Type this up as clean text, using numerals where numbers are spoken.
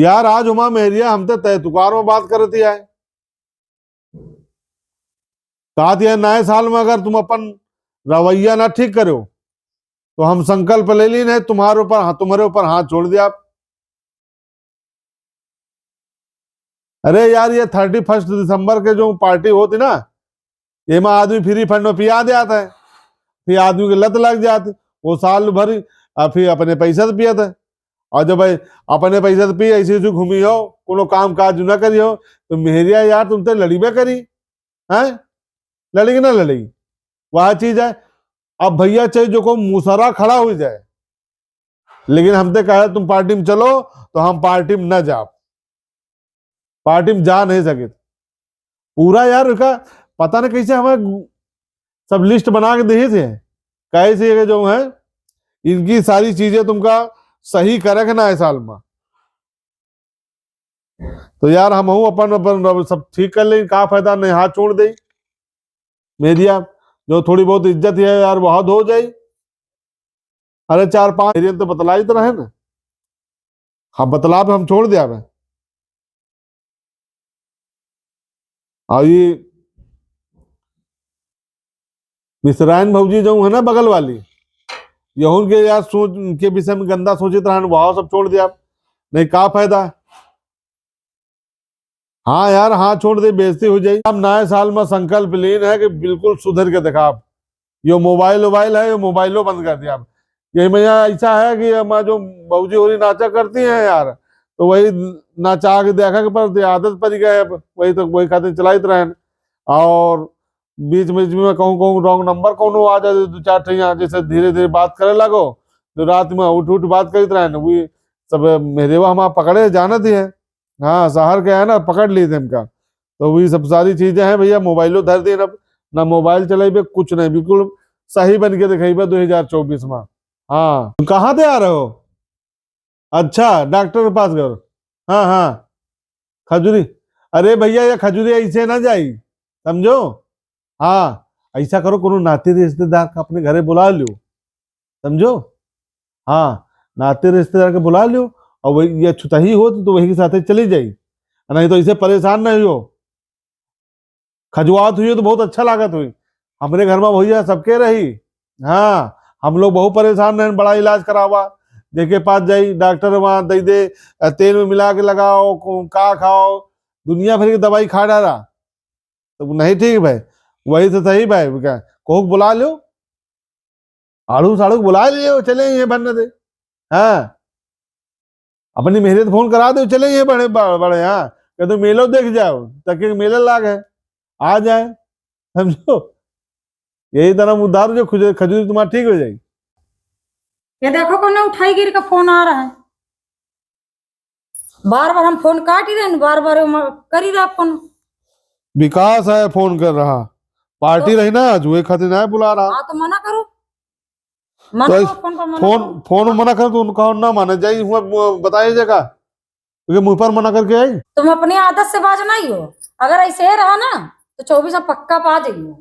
यार आज हुमा मेहरिया हम तो तय तुकार में बात कर रही है। कहा दिया नए साल में अगर तुम अपन रवैया ना ठीक करो तो हम संकल्प ले ली नहीं तुम्हारे ऊपर हाथ छोड़ दिया। अरे यार ये 31 दिसंबर के जो पार्टी होती ना, ये में आदमी फ्री फंड में पिया जाता है, फिर आदमी की लत लग जाती, वो साल भर फिर अपने पैसा से पिया था। और जब भाई अपने पैसा से पी ऐसे ऐसे घूमी हो, कोनो काम काज ना करी हो, तो मेहरिया यार तुम तो लड़ी में करी है, लड़ेगी ना लड़ेगी, वह चीज है। अब भैया चाहे जो को मुसरा खड़ा हो जाए, लेकिन हम तो कहे तुम पार्टी में चलो, तो हम पार्टी में न जा, पार्टी में जा नहीं सके पूरा। यार उसका पता नहीं कैसे हमें सब लिस्ट बना के दिए थे, कैसे जो है इनकी सारी चीजें तुमका सही करे ना इस साल में। तो यार हम अपन अपन सब ठीक कर ले, का फायदा नहीं हाथ छोड़ दे मेरिया, जो थोड़ी बहुत इज्जत है यार बहुत हो जाए। अरे 4-5 एरियन तो बतला ही तो रहे ना, हम बतला पे हम छोड़ दिया मैं। और ये मिश्रायन भौजी जो है ना बगल वाली, ये उनके यार सोच उनके विषय में गंदा सोचित रहे, वहां सब छोड़ दिया, नहीं का फायदा। हाँ यार हाँ छोड़ दे, बेइज्जती हो जाएगी। अब नए साल में संकल्प लीन है कि बिल्कुल सुधर के दिखा। यो मोबाइल है, ये मोबाइलो बंद कर दिया। ये भैया ऐसा है कि हमारा जो बहूजी हो रही नाचा करती हैं यार, तो वही नाचा के देखा के पर आदत पड़ गया, वही तो वही खातिर चलाइत रहे। और बीच में कहूँ कहूँ रॉन्ग नंबर कौन आ जाए, 2-4 ठैया जैसे धीरे धीरे बात करे लगो, तो रात में उठ उठ बात करते रहे, वही सब मेरे वहाँ हमारा पकड़े जानत ही है। हाँ शहर के है ना, पकड़ ली थे हमका, तो वही सब सारी चीजें हैं भैया। मोबाइलो धर दी ना मोबाइल चलेबे कुछ नहीं, बिल्कुल सही बन के दिखेबे 2024 में। हाँ तुम कहाँ से आ रहे हो? अच्छा डॉक्टर के पास गए? हाँ हाँ खजूरी। अरे भैया ये खजूरी ऐसे ना जाई, समझो। हाँ ऐसा करो, कोनो नाते रिश्तेदार का अपने घरे बुला लो, समझो। हाँ नाते रिश्तेदार के बुला लो, और वही ये छुतही हो तो वही के साथ चली जाई, नहीं तो इसे परेशान नहीं हो। खजुआत हुई हो तो बहुत अच्छा लागत हुई, हमारे घर में भैया सबके रही। हाँ हम लोग बहुत परेशान रहे, बड़ा इलाज करावा, जेके पास जाई डॉक्टर वहां दे दे, तेल में मिला के लगाओ, का खाओ, दुनिया भर की दवाई खा डाला, तो नहीं ठीक भाई। वही तो सही भाई, क्या कोक बुला लो, आड़ू साड़ू बुला लियो, चले ये बनने दे। हाँ अपनी मेहनत फोन करा दो, चले ये बड़े बड़े, हाँ कह तो मेलो देख जाओ, तक मेला लाग है, आ जाए, समझो। यही तरह उधार जो खजूरी तुम्हारा ठीक हो जाएगी। ये देखो कौन उठाई गिर का फोन आ रहा है, बार बार हम फोन काट ही रहे, बार बार कर ही रहा फोन। विकास है फोन कर रहा, पार्टी तो, रही ना आज, वही खातिर ना बुला रहा। हाँ तो मना करो, तो फोन पर मना फोन करो। फोन मना कर तो उनका ना माने जाई, बताइए जगह, क्योंकि मुंह पर मना करके आई। तुम अपनी आदत से बाज नहीं हो, अगर ऐसे ही रहा ना तो 24 में पक्का पा जाइए।